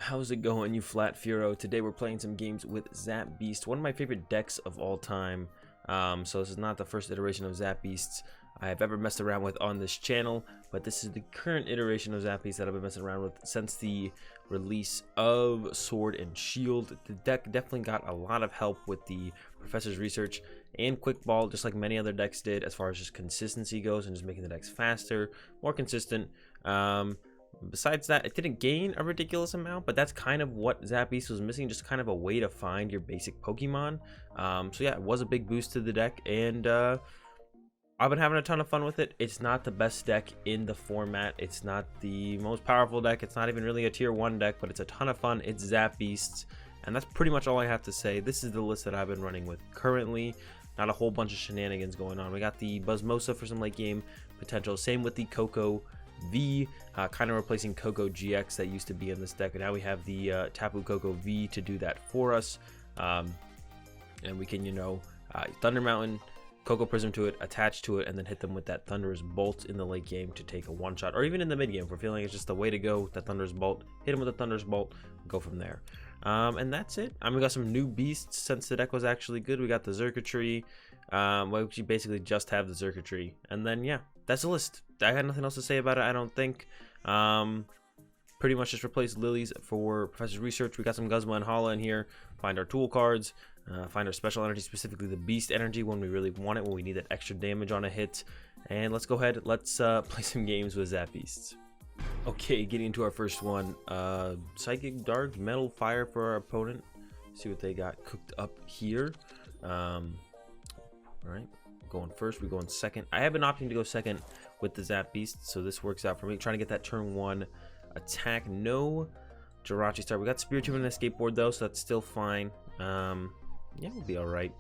How's it going, you flat Phero? Today we're playing some games with Zapbeast, one of my favorite decks of all time. So this is not the first iteration of Zapbeast I have ever messed around with on this channel, but this is the current iteration of Zapbeast that I've been messing around with since the release of Sword and Shield. The deck definitely got a lot of help with the Professor's research and Quick Ball, just like many other decks did, as far as just consistency goes and just making the decks faster, more consistent. Besides that, it didn't gain a ridiculous amount, but that's kind of what Zapbeast was missing, just kind of a way to find your basic Pokemon. So yeah, it was a big boost to the deck, and I've been having a ton of fun with it. It's not the best deck in the format. It's not the most powerful deck. It's not even really a tier 1 deck, but it's a ton of fun. It's Zapbeast, and that's pretty much all I have to say. This is the list that I've been running with currently. Not a whole bunch of shenanigans going on. We got the Buzzmosa for some late game potential. Same with the Koko V, kind of replacing Koko GX that used to be in this deck, and now we have the Tapu Koko V to do that for us. And we can, Thunder Mountain, Koko Prism to it, attach to it, and then hit them with that Thunderous Bolt in the late game to take a one-shot, or even in the mid game if we're feeling it's just the way to go. That Thunderous Bolt, hit him with a Thunderous Bolt, go from there. And that's it. We got some new beasts since the deck was actually good. We got the Xurkitree. We basically just have the Xurkitree, and then yeah, that's the list. I got nothing else to say about it, I don't think. Pretty much just replace Lilies for Professor's research. We got some Guzma Hala in here. Find our tool cards. Find our special energy, specifically the Beast Energy when we really want it, when we need that extra damage on a hit. And let's go ahead. Let's play some games with Zapbeasts. Okay, getting into our first one. Psychic Dark, Metal Fire for our opponent. See what they got cooked up here. Alright, going first, we go in second. I have been opting to go second with the Zapbeast, so this works out for me. Trying to get that turn 1 attack. No Jirachi start. We got Spiritomb and Escape Board though, so that's still fine. Yeah, we'll be alright.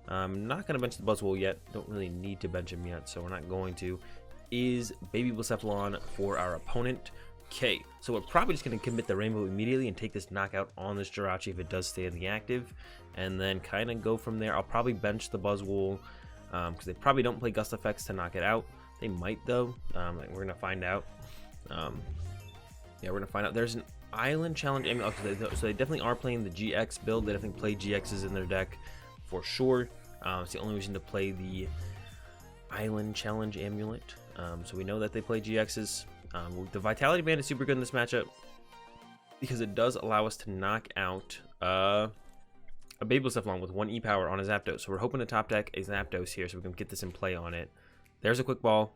Not going to bench the Buzzwole yet. Don't really need to bench him yet, so we're not going to. Is Baby Blacephalon for our opponent. Okay, so we're probably just going to commit the Rainbow immediately and take this knockout on this Jirachi if it does stay in the active, and then kind of go from there. I'll probably bench the Buzzwole because they probably don't play Gust effects to knock it out. They might though. We're going to find out. Yeah, we're going to find out. There's an Island Challenge. Okay, so they definitely are playing the GX build. They definitely play GXs in their deck for sure. It's the only reason to play the Island Challenge Amulet. So we know that they play GXs. The Vitality Band is super good in this matchup because it does allow us to knock out a Baby Blacephalon with 1 E-Power on a Zapdos. So we're hoping to top deck a Zapdos here so we can get this in play on it. There's a Quick Ball.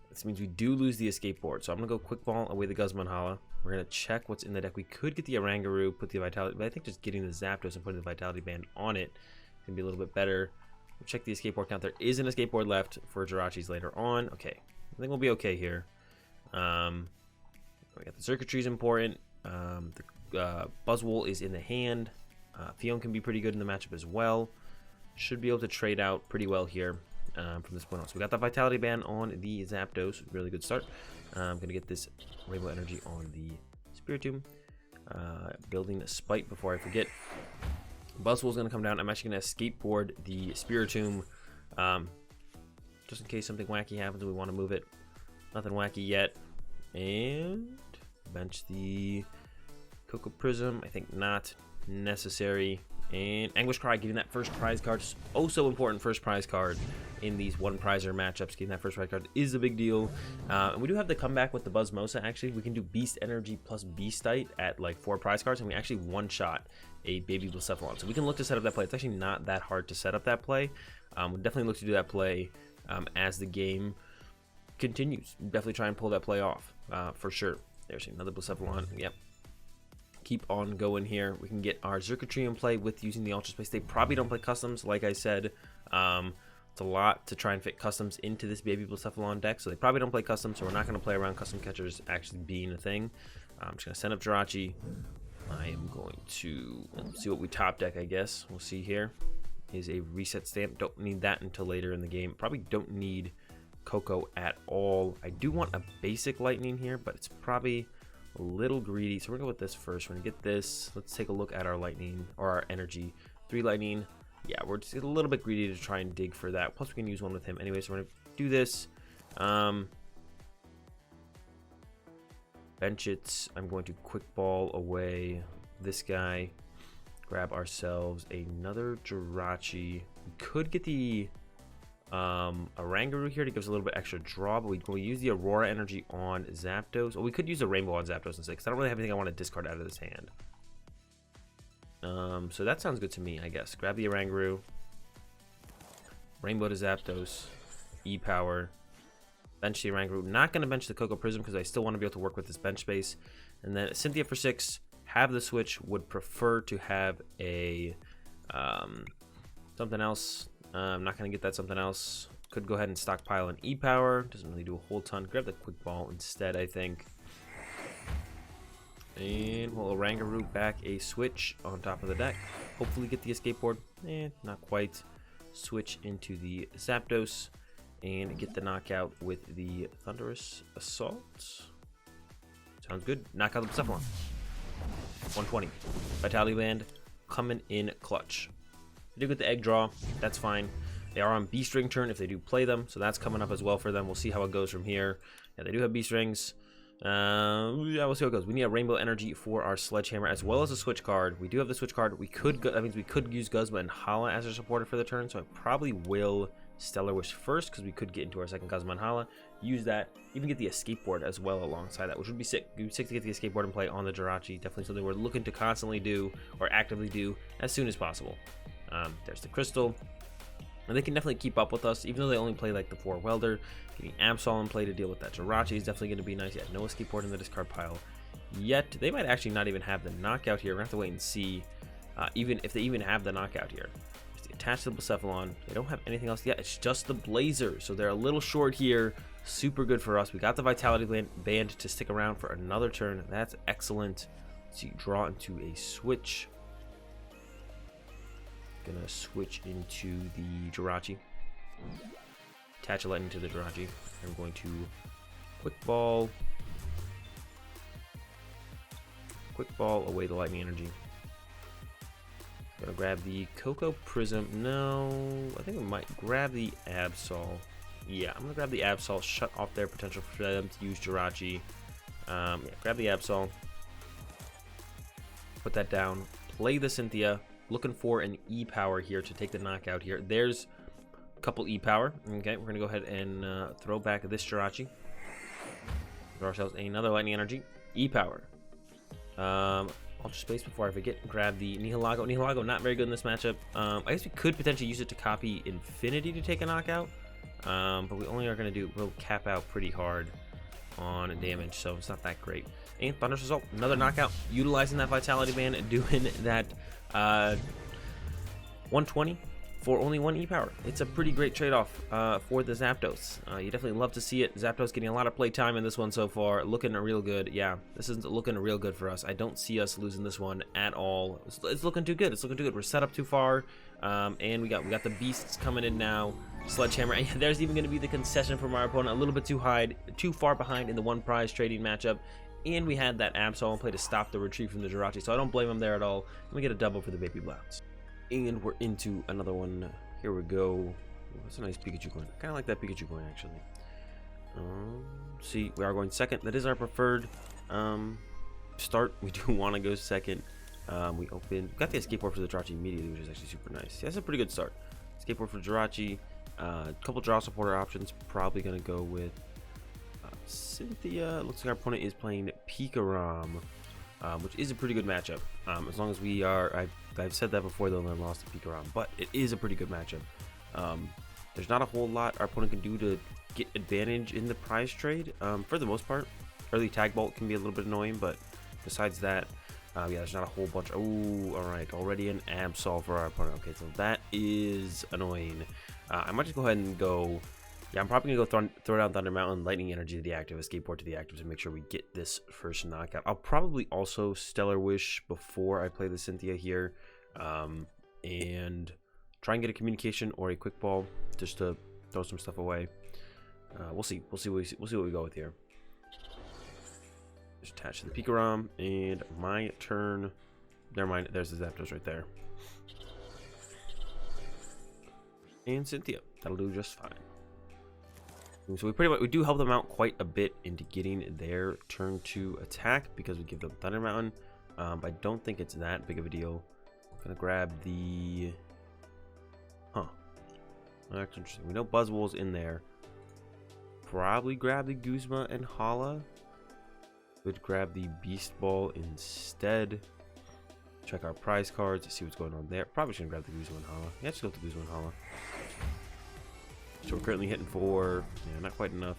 This means we do lose the Escape Board. So I'm going to go Quick Ball away the Guzma Hala. We're going to check what's in the deck. We could get the Oranguru, put the Vitality, but I think just getting the Zapdos and putting the Vitality Band on it is going to be a little bit better. We'll check the Escape Board count. There is an Escape Board left for Jirachis later on. Okay, I think we'll be okay here. We got the Xurkitree is important. The Buzzwole is in the hand. Phione can be pretty good in the matchup as well. Should be able to trade out pretty well here from this point on. So we got the Vitality Band on the Zapdos. Really good start. I'm going to get this Rainbow Energy on the Spiritomb. Building a Spite before I forget. Buzzwole's going to come down. I'm actually going to Escape Board the Spiritomb just in case something wacky happens and we want to move it. Nothing wacky yet. And bench the Koko Prism. I think not necessary. And Anguish Cry, getting that first prize card. Oh, so important first prize card in these one prizer matchups. Getting that first prize card is a big deal. And we do have the comeback with the Buzzmosa. Actually, we can do Beast Energy plus Beastite at like 4 prize cards, and we actually one-shot a Baby Blacephalon. So we can look to set up that play. It's actually not that hard to set up that play. We'll definitely look to do that play as the game continues. Definitely try and pull that play off for sure. There's another Blacephalon. Yep. Keep on going here. We can get our Xurkitree in play with using the Ultra Space. They probably don't play customs, like I said. It's a lot to try and fit customs into this Baby Blacephalon deck, so they probably don't play customs, so we're not going to play around custom catchers actually being a thing. I'm just going to send up Jirachi. I am going to see what we top deck, I guess. We'll see here. Is a Reset Stamp. Don't need that until later in the game. Probably don't need Koko at all. I do want a basic Lightning here, but it's probably a little greedy, so we're gonna go with this first. We're gonna get this. Let's take a look at our Lightning or our Energy. 3 Lightning. Yeah, we're just a little bit greedy to try and dig for that. Plus, we can use one with him anyway, so we're gonna do this. bench it. I'm going to quick ball away this guy. Grab ourselves another Jirachi. We could get the Oranguru here to give us a little bit extra draw, but we'll use the Aurora Energy on Zapdos. Or we could use a Rainbow on Zapdos instead, because I don't really have anything I want to discard out of this hand. So that sounds good to me, I guess. Grab the Oranguru. Rainbow to Zapdos. E-Power. Bench the Oranguru. Not going to bench the Koko Prism because I still want to be able to work with this bench space. And then Cynthia for 6. Have the switch. Would prefer to have a something else. I'm not going to get that something else. Could go ahead and stockpile an E-Power. Doesn't really do a whole ton. Grab the Quick Ball instead, I think. And we'll Oranguru back a switch on top of the deck. Hopefully get the Escape Board. Not quite. Switch into the Zapdos. And get the knockout with the Thunderous Assault. Sounds good. Knock out the Blacephalon. 120. Vitality Band coming in clutch. They do get the egg draw. That's fine. They are on Beast Ring turn if they do play them. So that's coming up as well for them. We'll see how it goes from here. Yeah, they do have Beast Rings. Yeah, we'll see how it goes. We need a Rainbow Energy for our Sledgehammer as well as a switch card. We do have the switch card. We could go, that means we could use Guzma Hala as our supporter for the turn. So I probably will Stellar Wish first because we could get into our second Guzma Hala. Use that. Even get the Escape Board as well alongside that, which would be sick. It would be sick to get the Escape Board and play on the Jirachi. Definitely something we're looking to constantly do or actively do as soon as possible. There's the Crystal. And they can definitely keep up with us, even though they only play like the 4 Welder. Getting Absol in play to deal with that Jirachi is definitely going to be nice. Yeah, no Escape Board in the discard pile yet. They might actually not even have the knockout here. We're going to have to wait and see even if they even have the knockout here. Attach the Blacephalon. They don't have anything else yet. It's just the Blazer. So they're a little short here. Super good for us. We got the Vitality Band to stick around for another turn. That's excellent. So you draw into a switch. Gonna switch into the Jirachi. Attach a lightning to the Jirachi. I'm going to quick ball away the lightning energy. Gonna grab the Koko Prism. No, I think we might grab the Absol. Yeah, I'm gonna grab the Absol. Shut off their potential for them to use Jirachi. Yeah, grab the Absol. Put that down. Play the Cynthia. Looking for an E-Power here to take the knockout here. There's a couple E-Power. Okay, we're gonna go ahead and throw back this Jirachi. Throw ourselves another lightning energy. E-Power. Ultra Space before I forget. Grab the Nihilego. Nihilego not very good in this matchup. I guess we could potentially use it to copy Infinity to take a knockout. But we only are going to do, we'll cap out pretty hard on damage, so it's not that great. And Thunderous Assault, another knockout. Utilizing that Vitality Band, doing that 120 for only 1 E-Power. It's a pretty great trade-off for the Zapdos. You definitely love to see it. Zapdos getting a lot of play time in this one so far. Looking real good. Yeah, this is looking real good for us. I don't see us losing this one at all. It's looking too good. It's looking too good. We're set up too far. And we got the Beasts coming in now. Sledgehammer. And there's even going to be the concession from our opponent. A little bit too far behind in the one prize trading matchup. And we had that Absol in play to stop the retreat from the Jirachi. So I don't blame him there at all. And we get a double for the Baby Blast. And we're into another one. Here we go. That's a nice Pikachu coin. I kind of like that Pikachu coin, actually. See, we are going second. That is our preferred start. We do want to go second. We got the Escape Board for the Jirachi immediately, which is actually super nice. Yeah, that's a pretty good start. Escape Board for Jirachi. A couple draw supporter options. Probably going to go with Cynthia. Looks like our opponent is playing PikaRom, which is a pretty good matchup. As long as we are, I've said that before though, and I lost to PikaRom, but it is a pretty good matchup. There's not a whole lot our opponent can do to get advantage in the prize trade. For the most part, early tag bolt can be a little bit annoying, but besides that, yeah, there's not a whole bunch. Oh, all right, already an Absol for our opponent. Okay, so that is annoying. I might just go ahead and go. Yeah, I'm probably gonna go throw down Thunder Mountain, Lightning Energy to the active, Escape Board to the active to make sure we get this first knockout. I'll probably also Stellar Wish before I play the Cynthia here, and try and get a communication or a quick ball just to throw some stuff away. We'll see what we go with here. Just attach to the PikaRom, and my turn. Never mind, there's the Zapdos right there. And Cynthia, that'll do just fine. So we do help them out quite a bit into getting their turn 2 attack because we give them Thunder Mountain. I don't think it's that big of a deal. I'm gonna grab the... That's interesting. We know Buzzwole's in there. Probably grab the Guzma and Hala. Would grab the Beast Ball instead. Check our prize cards to see what's going on there. Probably shouldn't grab the Guzma and Hala. Yeah, just go with the Guzma and Hala. So we're currently hitting for... Yeah, not quite enough.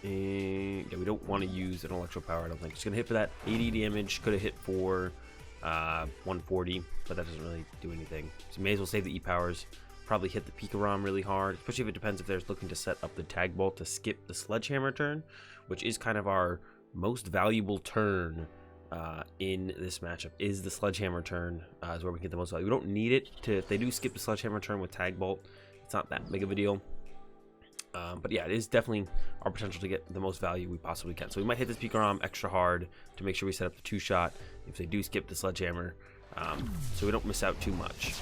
And yeah, we don't want to use an Electropower, I don't think. Just gonna hit for that 80 damage. Could have hit for 140, but that doesn't really do anything. So may as well save the E-Powers. Probably hit the PikaRom really hard, especially if it depends if they're looking to set up the Tag Bolt to skip the Sledgehammer turn, which is kind of our most valuable turn in this matchup. Is the Sledgehammer turn is where we get the most value. We don't need it to, if they do skip the Sledgehammer turn with Tag Bolt, it's not that big of a deal. But yeah, it is definitely our potential to get the most value we possibly can. So we might hit this PikaRom extra hard to make sure we set up the 2-shot if they do skip the Sledgehammer, so we don't miss out too much.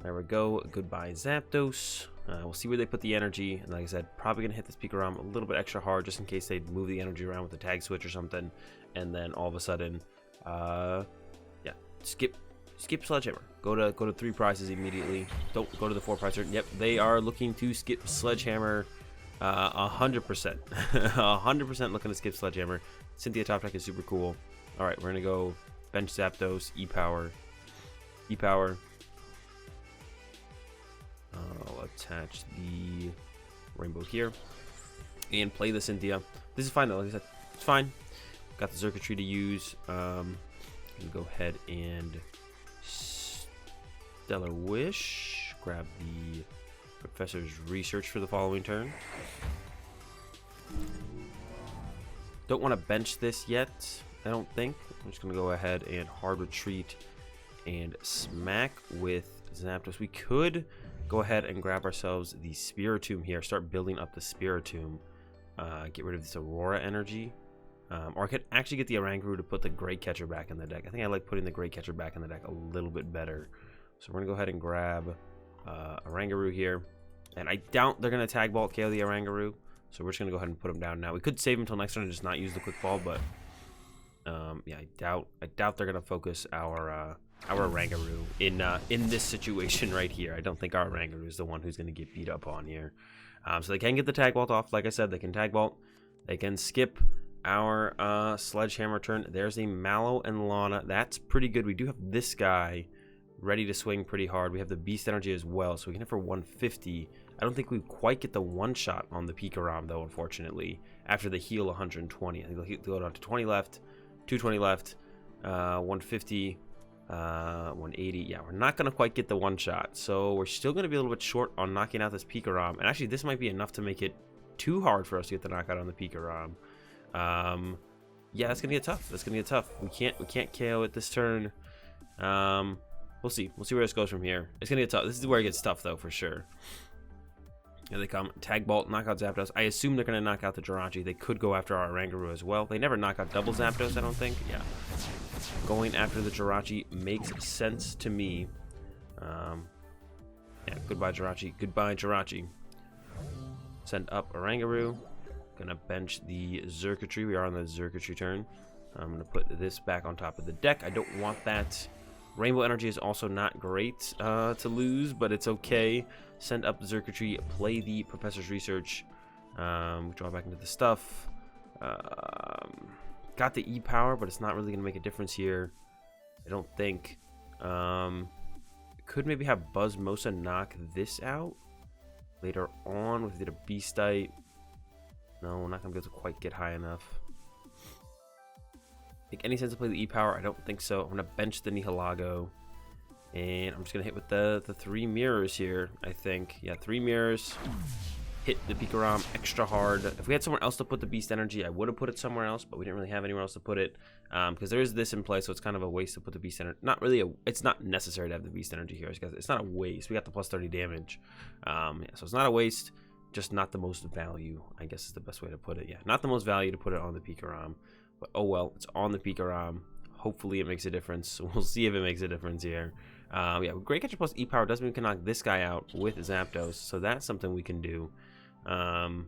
There we go. Goodbye, Zapdos. We'll see where they put the energy. And like I said, probably going to hit this PikaRom a little bit extra hard just in case they move the energy around with the tag switch or something. And then all of a sudden, yeah, skip Sledgehammer. Go to 3 prizes immediately. Don't go to the 4 prize turn. Yep, they are looking to skip Sledgehammer 100%. 100% looking to skip Sledgehammer. Cynthia top deck is super cool. All right, we're going to go bench Zapdos, E-Power. I'll attach the Rainbow here and play the Cynthia. This is fine though, like I said, it's fine. Got the Xurkitree to use. Can go ahead and Stellar Wish. Grab the Professor's Research for the following turn. Don't want to bench this yet, I don't think. I'm just going to go ahead and hard retreat and smack with Zapdos. We could go ahead and grab ourselves the Spiritomb here. Start building up the Spiritomb. Get rid of this Aurora Energy. Or I could actually get the Oranguru to put the Great Catcher back in the deck. I think I like putting the Great Catcher back in the deck a little bit better. So we're going to go ahead and grab Oranguru here. And I doubt they're going to Tag Bolt KO the Oranguru. So we're just going to go ahead and put him down now. We could save him until next turn and just not use the Quick Ball. But yeah, I doubt they're going to focus our Oranguru in this situation right here. I don't think our Oranguru is the one who's going to get beat up on here. So they can get the Tag Bolt off. Like I said, they can Tag Bolt. They can skip our Sledgehammer turn. There's a Mallow and Lana. That's pretty good. We do have this guy ready to swing pretty hard. We have the Beast Energy as well, so we can hit for 150. I don't think we quite get the 1-shot on the PikaRom though, unfortunately, after the heal 120. I think they'll go down to 20 left, 220 left, 150, 180. Yeah, we're not going to quite get the 1-shot, so we're still going to be a little bit short on knocking out this PikaRom. And actually, this might be enough to make it too hard for us to get the knockout on the PikaRom. Yeah, that's gonna get tough. That's gonna get tough. We can't KO it this turn. We'll see where this goes from here. It's gonna get tough. This is where it gets tough though, for sure. Here they come. Tag Bolt, knock out Zapdos. I assume they're gonna knock out the Jirachi. They could go after our Oranguru as well. They never knock out double Zapdos, I don't think. Yeah, going after the Jirachi makes sense to me. Yeah, goodbye Jirachi. Send up Oranguru. Gonna bench the Xurkitree. We are on the Xurkitree turn. I'm gonna put this back on top of the deck. I don't want that. Rainbow Energy is also not great to lose, but it's okay. Send up the Xurkitree. Play the Professor's Research. Draw back into the stuff. Got the E-Power, but it's not really gonna make a difference here, I don't think. Could maybe have Buzzmosa knock this out later on with the Beastite. No, we're not going to be able to quite get high enough. Make any sense to play the E-Power? I don't think so. I'm going to bench the Nihilego. And I'm just going to hit with the 3 mirrors here, I think. Yeah, 3 mirrors. Hit the PikaRom extra hard. If we had somewhere else to put the Beast Energy, I would have put it somewhere else, but we didn't really have anywhere else to put it. Because there is this in play, so it's kind of a waste to put the Beast Energy. Not really it's not necessary to have the Beast Energy here. It's not a waste. We got the plus 30 damage. Yeah, so it's not a waste. Just not the most value, I guess is the best way to put it. Yeah, not the most value to put it on the PikaRom. But oh well, it's on the PikaRom. Hopefully it makes a difference. We'll see if it makes a difference here. Yeah, Great Catcher plus E-Power does mean we can knock this guy out with Zapdos, so that's something we can do. And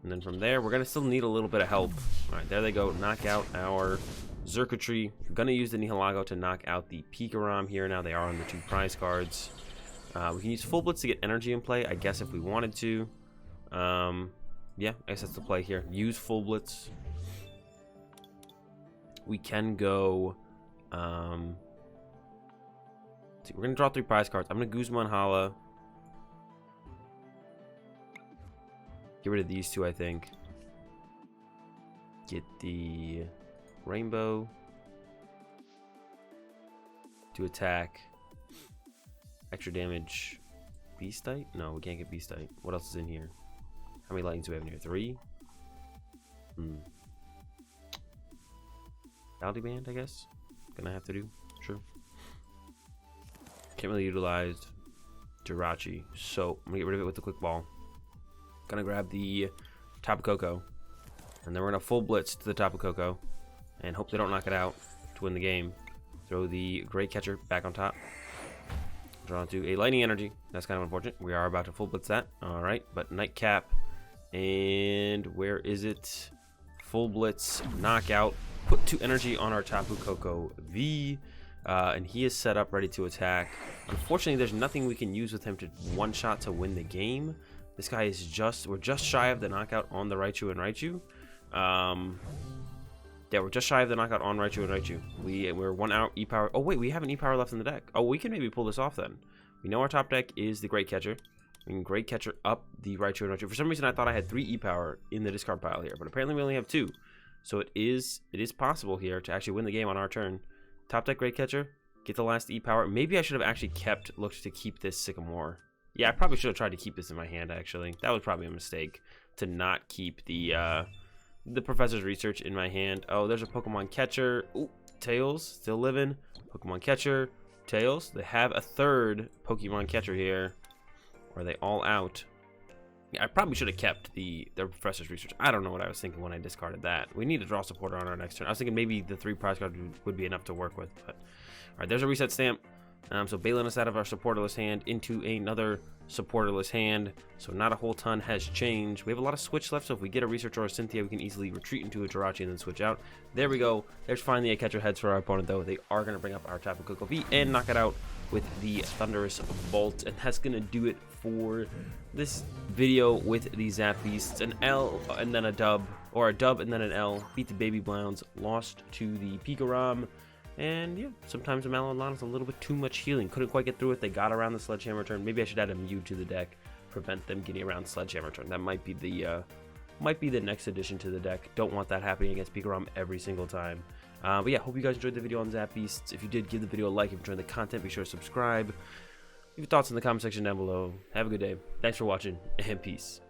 then from there, we're gonna still need a little bit of help. All right, there they go. Knock out our Xurkitree. Gonna use the Nihilego to knock out the PikaRom here. Now they are on the 2 prize cards. We can use Full Blitz to get energy in play, I guess, if we wanted to. Yeah, I guess that's the play here. Use Full Blitz. We can go. See, we're gonna draw 3 prize cards. I'm gonna Guzma Hala. Get rid of these 2, I think. Get the Rainbow to attack. Extra damage. Beastite? No, we can't get Beastite. What else is in here? How many lightnings do we have in here? 3? Vitality Band, I guess. Gonna have to do. Sure. Can't really utilize Jirachi, so I'm gonna get rid of it with the quick ball. Gonna grab the Tapu Koko, and then we're gonna full blitz to the Tapu Koko and hope they don't knock it out to win the game. Throw the Great Catcher back on top. Draw into a Lightning Energy. That's kind of unfortunate. We are about to full blitz that. Alright, but Nightcap. And where is it? Full blitz, knockout. Put 2 energy on our Tapu Koko V. And he is set up ready to attack. Unfortunately, there's nothing we can use with him to one-shot to win the game. This guy is we're just shy of the knockout on the Raichu and Raichu. Yeah, we're just shy of the knockout on Raichu and Raichu. We're 1 out E-Power. Oh, wait, we have an E-Power left in the deck. Oh, we can maybe pull this off then. We know our top deck is the Great Catcher. We can Great Catcher up the Raichu and Raichu. For some reason, I thought I had 3 E-Power in the discard pile here, but apparently we only have 2. So it is possible here to actually win the game on our turn. Top deck Great Catcher, get the last E-Power. Maybe I should have actually looked to keep this Sycamore. Yeah, I probably should have tried to keep this in my hand, actually. That was probably a mistake to not keep the Professor's Research in my hand. Oh, there's a Pokemon Catcher. Ooh, Tails, still living. Pokemon Catcher, Tails. They have a 3rd Pokemon Catcher here. Or are they all out? Yeah, I probably should have kept the Professor's Research. I don't know what I was thinking when I discarded that. We need to draw supporter on our next turn. I was thinking maybe the 3 prize cards would be enough to work with. But all right, there's a Reset Stamp. So bailing us out of our supporterless hand into another supporterless hand. So not a whole ton has changed. We have a lot of switch left, so if we get a Research or a Cynthia, we can easily retreat into a Jirachi and then switch out. There we go. There's finally a catcher heads for our opponent, though. They are going to bring up our Tapu Koko V and knock it out with the Thunderous Bolt. And that's going to do it for this video with the Zap Beasts. An L and then a dub, or a dub and then an L. Beat the Baby Browns, lost to the PikaRom. And yeah, sometimes a Malon is a little bit too much healing. Couldn't quite get through it. They got around the Sledgehammer turn. Maybe I should add a Mew to the deck, prevent them getting around Sledgehammer turn. That might be the next addition to the deck. Don't want that happening against PikaRom every single time. But yeah, hope you guys enjoyed the video on Zap Beasts. If you did, give the video a like. If you enjoyed the content, be sure to subscribe. Leave your thoughts in the comment section down below. Have a good day. Thanks for watching, and peace.